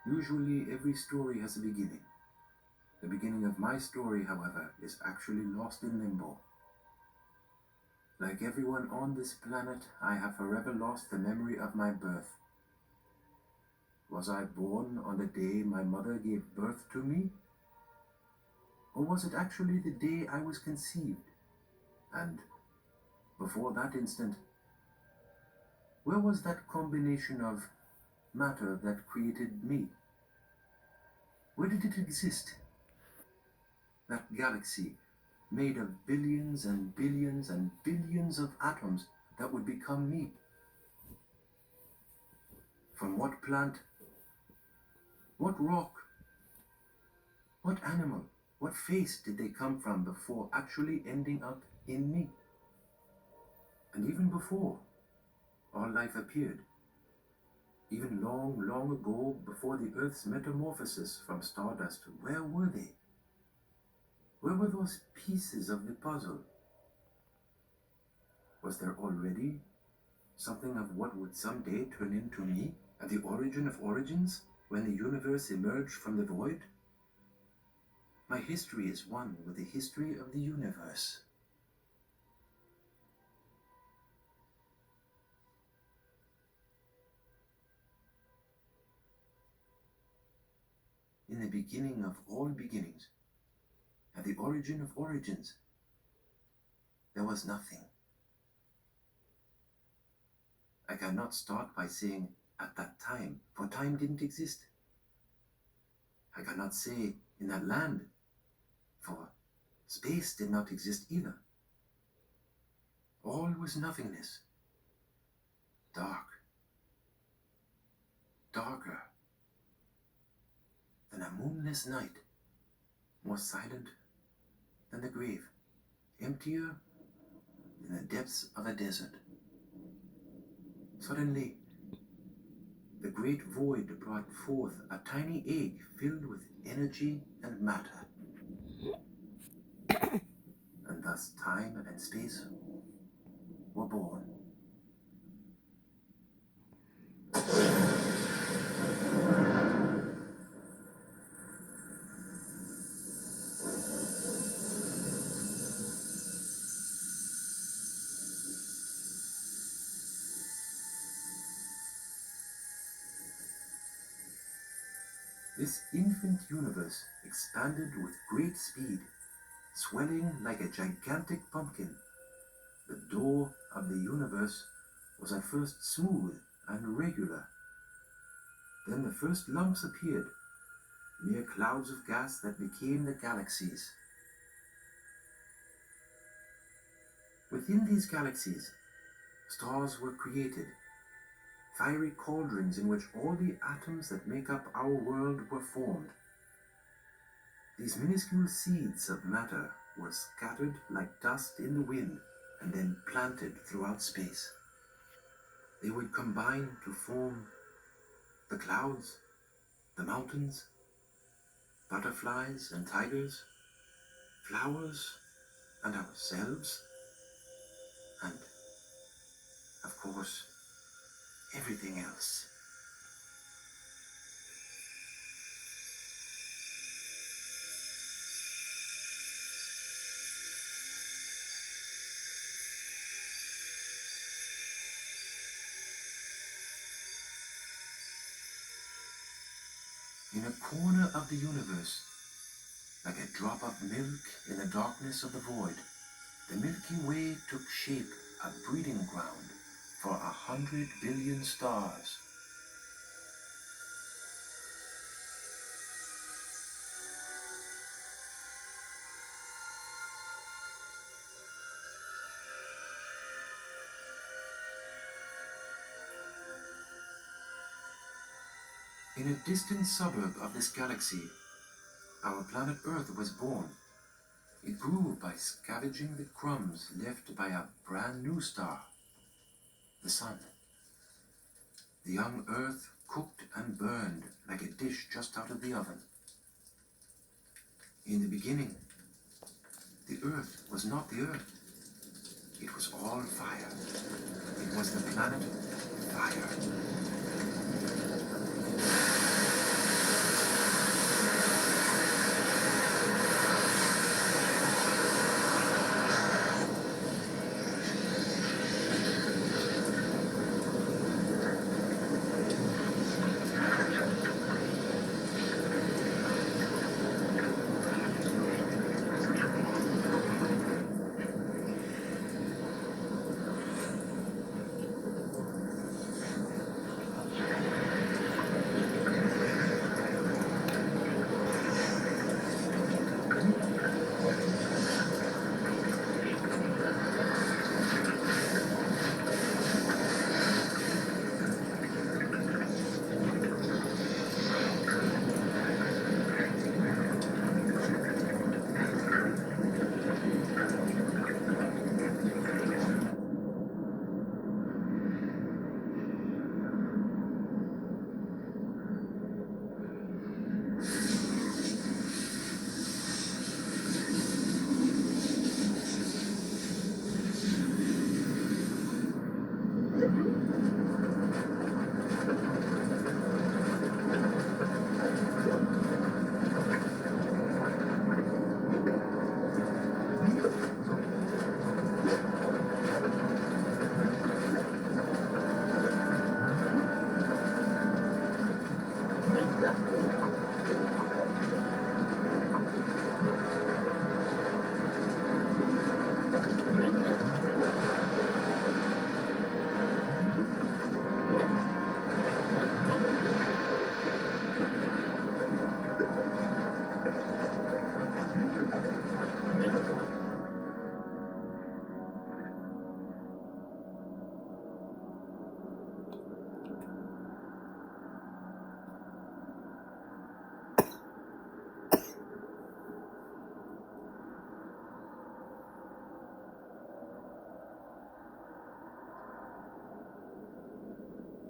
Usually, every story has a beginning. The beginning of my story, however, is actually lost in limbo. Like everyone on this planet, I have forever lost the memory of my birth. Was I born on the day my mother gave birth to me? Or was it actually the day I was conceived? And before that instant, where was that combination of matter that created me? Where did it exist? That galaxy made of billions and billions and billions of atoms that would become me. From what plant? What rock? What animal? What face did they come from before actually ending up in me? And even before all life appeared, even long, long ago, before the Earth's metamorphosis from stardust, where were they? Where were those pieces of the puzzle? Was there already something of what would someday turn into me at the origin of origins, when the universe emerged from the void? My history is one with the history of the universe. In the beginning of all beginnings, at the origin of origins, there was nothing. I cannot start by saying at that time, for time didn't exist. I cannot say in that land, for space did not exist either. All was nothingness. Dark. Darker than a moonless night. More silent than the grave. Emptier than the depths of a desert. Suddenly, the great void brought forth a tiny egg filled with energy and matter. And thus time and space were born. This infant universe expanded with great speed, swelling like a gigantic pumpkin. The door of the universe was at first smooth and regular. Then the first lumps appeared, mere clouds of gas that became the galaxies. Within these galaxies, stars were created, fiery cauldrons in which all the atoms that make up our world were formed. These minuscule seeds of matter were scattered like dust in the wind and then planted throughout space. They would combine to form the clouds, the mountains, butterflies and tigers, flowers and ourselves, and, of course, everything else. In a corner of the universe, like a drop of milk in the darkness of the void, the Milky Way took shape, a breeding ground for 100 billion stars. In a distant suburb of this galaxy, our planet Earth was born. It grew by scavenging the crumbs left by a brand new star, the Sun. The young Earth cooked and burned like a dish just out of the oven. In the beginning, the Earth was not the Earth. It was all fire. It was the planet Fire.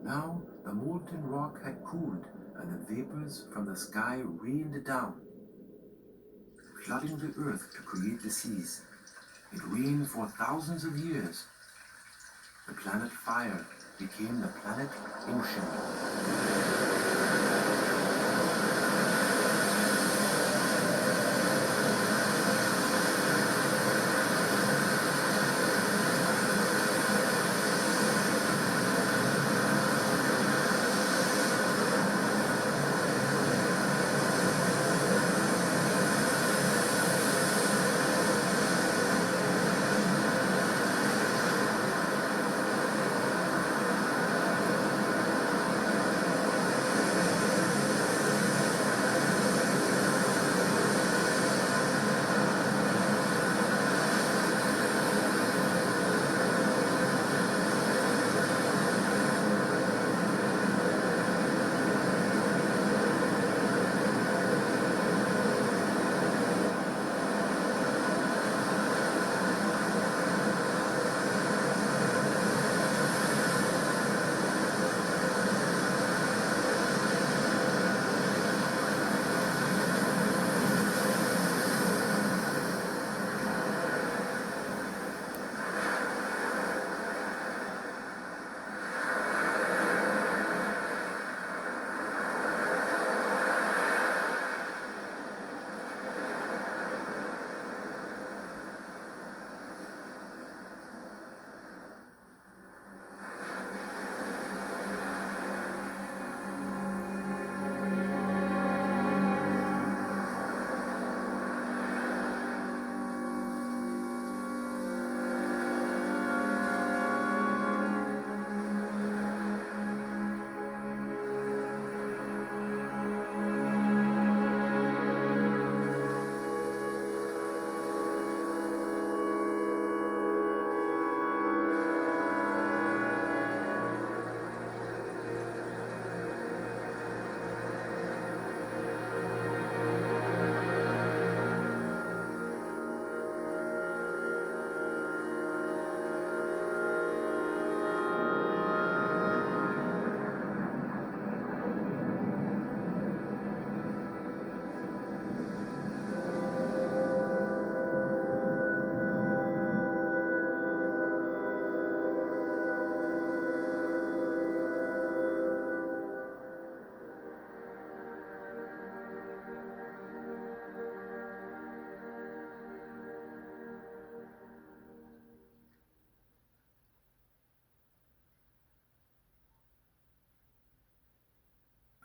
Now the molten rock had cooled, and the vapors from the sky rained down, flooding the earth to create the seas. It rained for thousands of years. The planet Fire became the planet Ocean.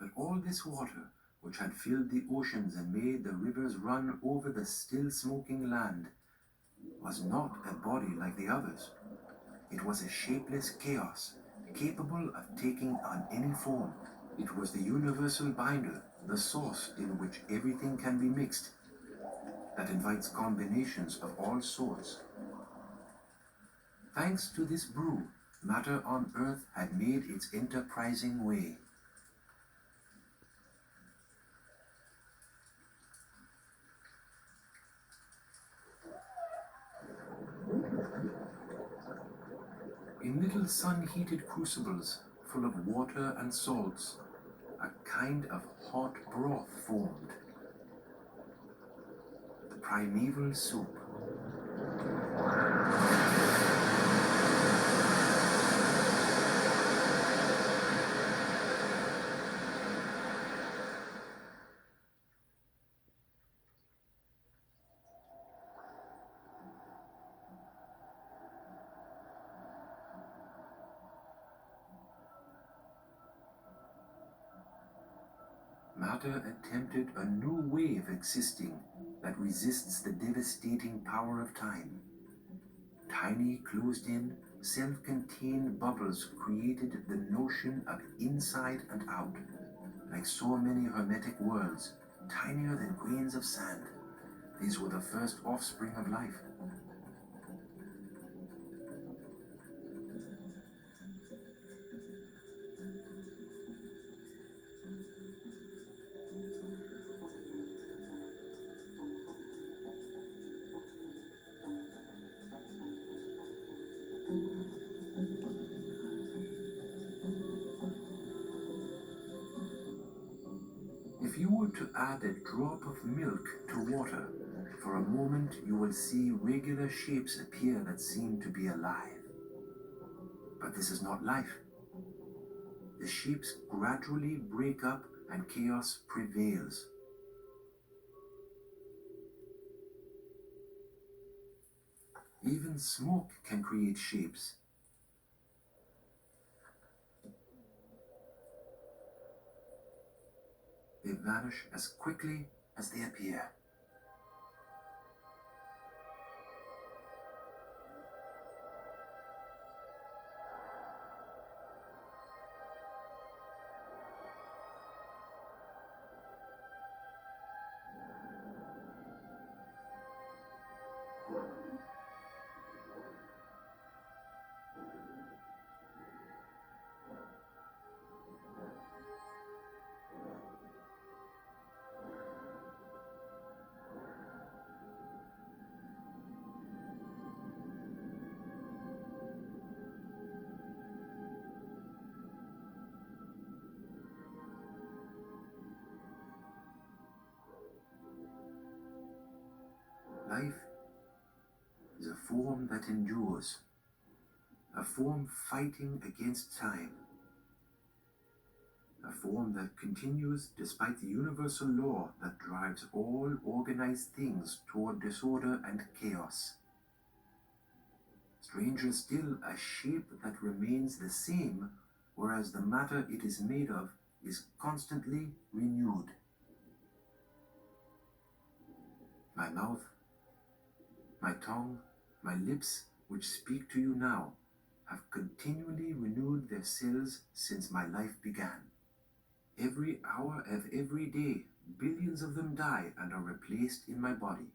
But all this water, which had filled the oceans and made the rivers run over the still smoking land, was not a body like the others. It was a shapeless chaos, capable of taking on any form. It was the universal binder, the source in which everything can be mixed, that invites combinations of all sorts. Thanks to this brew, matter on earth had made its enterprising way. In little sun-heated crucibles full of water and salts, a kind of hot broth formed. The primeval soup. Matter attempted a new way of existing that resists the devastating power of time. Tiny, closed-in, self-contained bubbles created the notion of inside and out, like so many hermetic worlds, tinier than grains of sand. These were the first offspring of life. If you were to add a drop of milk to water, for a moment you will see regular shapes appear that seem to be alive. But this is not life. The shapes gradually break up and chaos prevails. Even smoke can create shapes. They vanish as quickly as they appear. Life is a form that endures, a form fighting against time, a form that continues despite the universal law that drives all organized things toward disorder and chaos. Stranger still, a shape that remains the same, whereas the matter it is made of is constantly renewed. My mouth, my tongue, my lips, which speak to you now, have continually renewed their cells since my life began. Every hour of every day, billions of them die and are replaced in my body.